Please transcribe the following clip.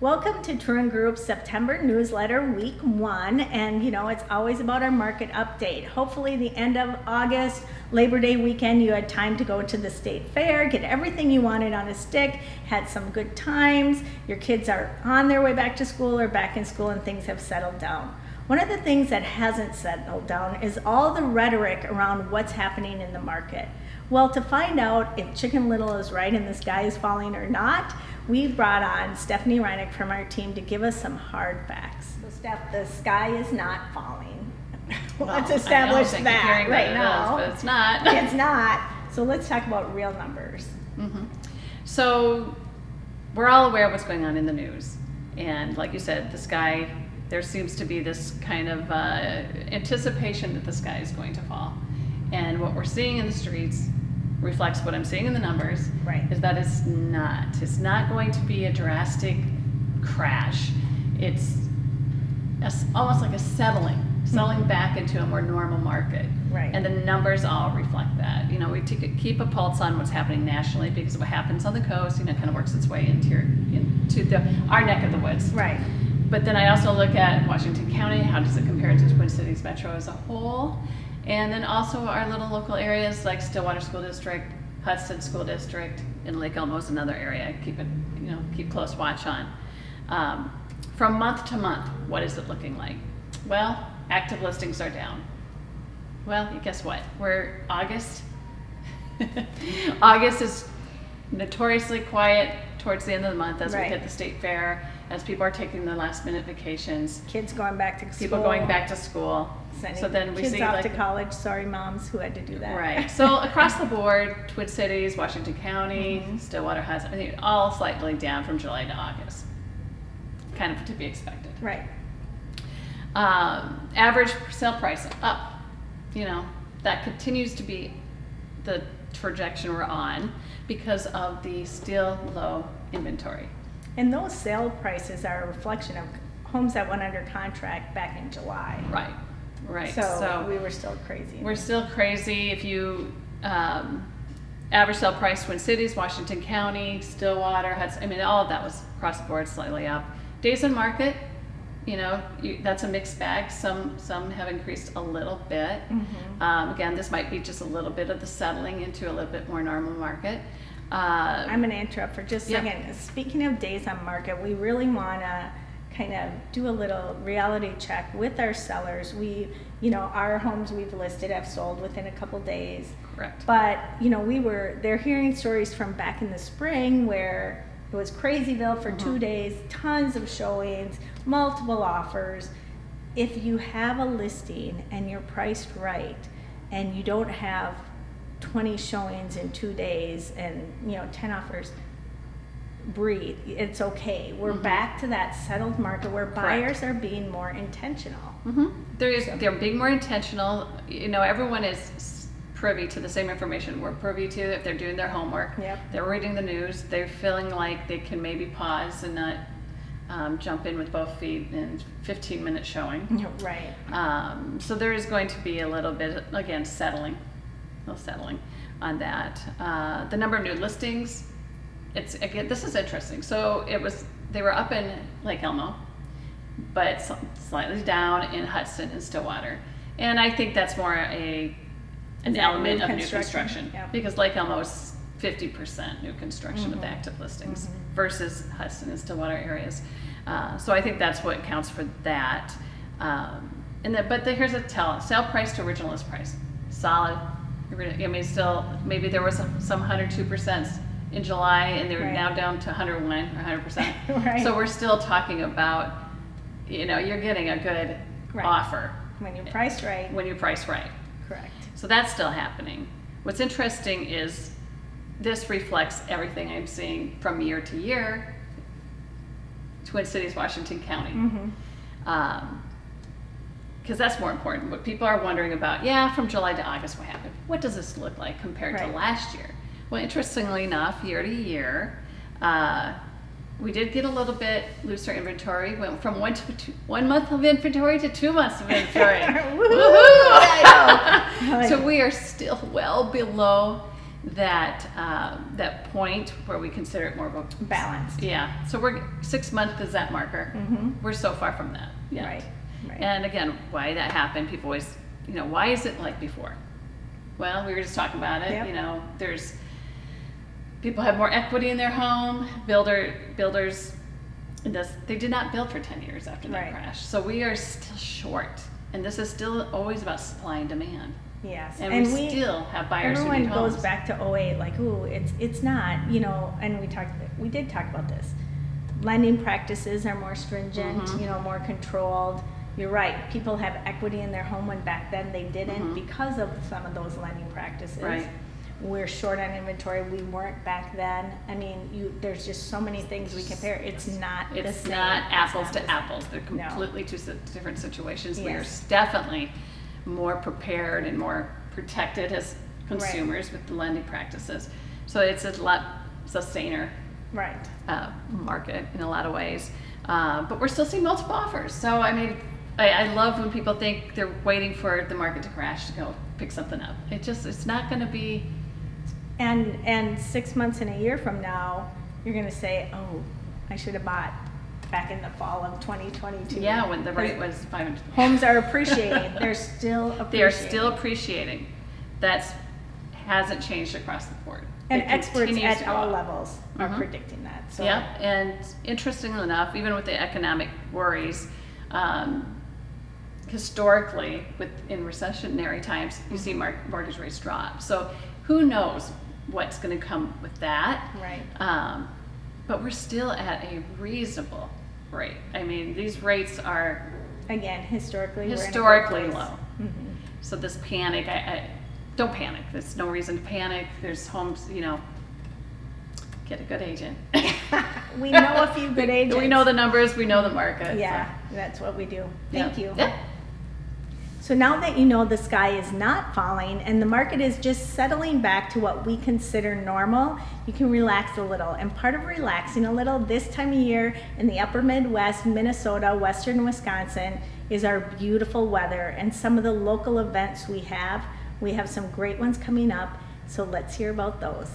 Welcome to Truen Group's September newsletter, week 1, and it's always about our market update. Hopefully the end of August, Labor Day weekend, you had time to go to the state fair, get everything you wanted on a stick, had some good times, your kids are on their way back to school or back in school and things have settled down. One of the things that hasn't settled down is all the rhetoric around what's happening in the market. Well, to find out if Chicken Little is right and the sky is falling or not, we brought on Stephanie Reinick from our team to give us some hard facts. So Steph, the sky is not falling. Let's establish that right now. But it's not. It's not. So let's talk about real numbers. Mm-hmm. So we're all aware of what's going on in the news. And like you said, the sky, there seems to be this kind of anticipation that the sky is going to fall. And what we're seeing in the streets reflects what I'm seeing in the numbers, right? Is that it's not going to be a drastic crash. It's almost like a settling back into a more normal market, right? And the numbers all reflect that. We keep a pulse on what's happening nationally because what happens on the coast, kind of works its way into our neck of the woods, right? But then I also look at Washington County. How does it compare to Twin Cities Metro as a whole? And then also our little local areas like Stillwater School District, Hudson School District, and Lake Elmo is another area. Keep close watch on. From month to month, what is it looking like? Well, active listings are down. Well, guess what? We're August. August is notoriously quiet towards the end of the month as we hit the state fair, as people are taking their last minute vacations. Kids going back to school. People going back to school. So then we see off to college. Sorry, moms who had to do that. Right. So across the board, Twin Cities, Washington County, Stillwater, Hudson, all slightly down from July to August. Kind of to be expected. Right. Average sale price up. That continues to be the trajectory we're on because of the still low inventory. And those sale prices are a reflection of homes that went under contract back in July. Right. So we were still crazy. We're still crazy. If you average sale price, Twin Cities, Washington County, Stillwater, Hudson, all of that was across the board slightly up. Days on market, that's a mixed bag. Some have increased a little bit. Mm-hmm. Again, this might be just a little bit of the settling into a little bit more normal market. I'm going to interrupt for just a second. Speaking of days on market, we really want to kind of do a little reality check with our sellers. Our homes we've listed have sold within a couple days. Correct. But, they're hearing stories from back in the spring where it was Crazyville for 2 days, tons of showings, multiple offers. If you have a listing and you're priced right and you don't have 20 showings in 2 days and 10 offers, breathe. It's okay. We're back to that settled market where buyers are being more intentional. They're being more intentional. Everyone is privy to the same information we're privy to. If they're doing their homework, they're reading the news, they're feeling like they can maybe pause and not jump in with both feet in 15-minute showing. Right. So there is going to be a little bit, again, settling on that. The number of new listings, this is interesting. So they were up in Lake Elmo, but slightly down in Hudson and Stillwater. And I think that's more an element of new construction because Lake Elmo is 50% new construction of the active listings versus Hudson and Stillwater areas. So I think that's what counts for that. But here's a tell: sale price to original list price, solid. Still maybe there was some 102% in July, and they're now down to 101 or 100%. Right. So we're still talking about, you're getting a good offer when you're priced right. When you're priced right. Correct. So that's still happening. What's interesting is this reflects everything I'm seeing from year to year. Twin Cities, Washington County. Because that's more important. What people are wondering about, from July to August, what happened? What does this look like compared to last year? Well, interestingly enough, year to year, we did get a little bit looser inventory. Went from 1 month of inventory to 2 months of inventory. Woohoo! I know. So we are still well below that point where we consider it more of a Balanced. Yeah. So we're 6 months is that marker. Mhm. We're so far from that. Yet. Right. Right. And again, why that happened? People always, why is it like before? Well, we were just talking about it. Yep. There's people have more equity in their home. Builders, they did not build for 10 years after that Right. crash. So we are still short, and this is still always about supply and demand. Yes, And we still have buyers who everyone need homes. goes back to '08, like, ooh, it's not, and we did talk about this. Lending practices are more stringent, Mhm. more controlled. You're right, people have equity in their home when back then they didn't Mhm. because of some of those lending practices. Right. We're short on inventory, we weren't back then. I mean, there's just so many things we compare. It's not the It's same. not It's apples not to the same. apples. They're No. completely two different situations. We are Yes. definitely more prepared and more protected as consumers with the lending practices. So it's a lot sustainer Right. market in a lot of ways. But we're still seeing multiple offers. So I mean, I love when people think they're waiting for the market to crash to go pick something up. It's not going to be. And 6 months and a year from now, you're gonna say, oh, I should have bought back in the fall of 2022. Yeah, when the rate was 500. Homes are appreciating. They're still appreciating. They are still appreciating. That hasn't changed across the board. And It experts continues at to go all up. levels are Mhm. predicting that. So Yeah, and interestingly enough, even with the economic worries, historically, in recessionary times, you see mortgage rates drop. So who knows what's going to come with that? Right. But we're still at a reasonable rate. I mean, these rates are Again, historically, we're in a good historically place. low. Mhm. So this panic, I don't panic. There's no reason to panic. There's homes, get a good agent. We know a few good agents. We know the numbers. We know the market. Yeah, that's what we do. Thank you. Yeah. So now that you know the sky is not falling and the market is just settling back to what we consider normal, you can relax a little. And part of relaxing a little this time of year in the upper Midwest, Minnesota, western Wisconsin, is our beautiful weather and some of the local events we have. We have some great ones coming up, so let's hear about those.